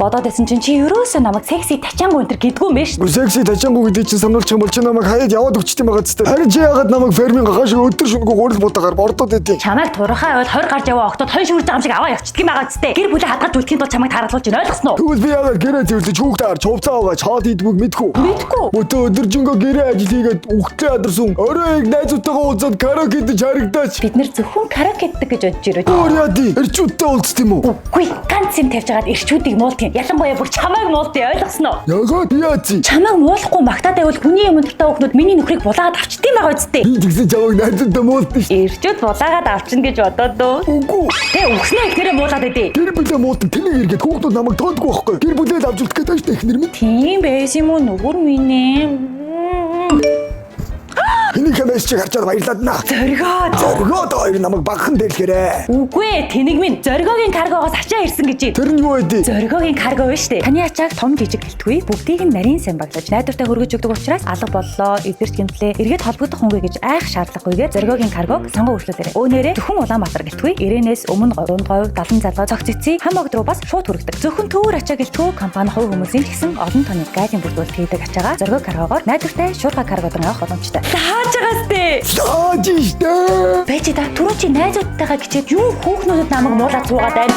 Бодоод байсан чинь чи ерөөсөө намайг секси тачаангу энэ гэдгүй юм биш. Секси тачаангу гэдэг чинь сануулч юм бол чи намайг хаяад яваад өгчтэй байгаа зү. Харин чи яагаад намайг фермийн гахаш өдөр шөнөгүй гурил бутагаар бордоод идэв. Чамайг турхаа ойд 20 гарч яваа октод хонь шүрж байгаа юм шиг аваа явчихдаг юм байгаа зү. Гэр бүлээ хадгалж үлдэхийн тулд чамайг тааруулж байна ойлгосноо? Тэгвэл би яагаад гэрээ зэвэрлэж хүүхдээ харж хувцаа угааж чаад идвэг мэдгүй. Мэдгүй. Өтөө өдөржингөө гэрээ ажил хийгээд үхтлээ адарсан. Орой найзуудтайгаа уулзаад караоке дэж харагдаач. Бид нэр зөвхөн караокедаг гэж бодож ирээ. Өөр яа ди? Эрчүүдтэй уулзт юм уу? Үгүй ганц юм тавьж агаад эрчүүдийг муултын. Ялангуяа бүр чамайг муултын ойлгосноо? Яагаад яац? Чамайг муулахгүй магтаад байвал хүний юм дуртай хүүхнүүд миний нөхрийг булаагаад авчдсан юм байгаа үсттэй. Би тэгсэн чамайг найзуудтай муултан ш. Эрчүүд булаагаад авчин гэж бодоод дөө. Үгүй. Тэ өгснөө ихнэрээ муулаад идэв. Гэр бүлээ муултан тэнэг эргээд хүүхдүүд намайг тоодгүй байхгүй. Гэр бүлээ авч үлдэх гэдэг тааш ихнэр минь. Тийм байс юм уу нүгүр минь ээ. Энийг хэмээс чи харчаад баярлаад наа. Зоргоод хоёр намайг багхан дэлгэрээ. Үгүй тэнийг минь зоргогийн каргоогоос ачаа ирсэн гэж. Тэр нь юу вэ? Зоргогийн карго биш үү? Таны ачааг том жижиг гэлтгүй бүгдийг нь нарийн сан баглаж найдвартай хөргөж өгдөг учраас алга боллоо, эвдэрч гэмтлээ, эргээд холбогдох хүнгээ гэж айх шаардлагагүйгээр зоргогийн каргог сонгон өршлүүлээрэй. Өөнөрөө зөвхөн Улаанбаатар гэлтгүй ирээнээс өмнө 3 говь, 70 залгоо, цог цэций, хамог руу бас шууд хүргэдэг. Зөвхөн төвөр ачаа гэлтгүй компани хувь хүмүүсийн ч гэсэн олон тооны гайдын бүрдүүлэлт хийдэг ачаагаа зоргог каргогоор найдвартай шуурга каргодон авах боломжтой. Зааж байгаас тээ. Зааж штэ. Бэж та түрүү чи найзуудтайгаа гिचээд юу хүүхнүүдэд намайг муулаад суугаад байна.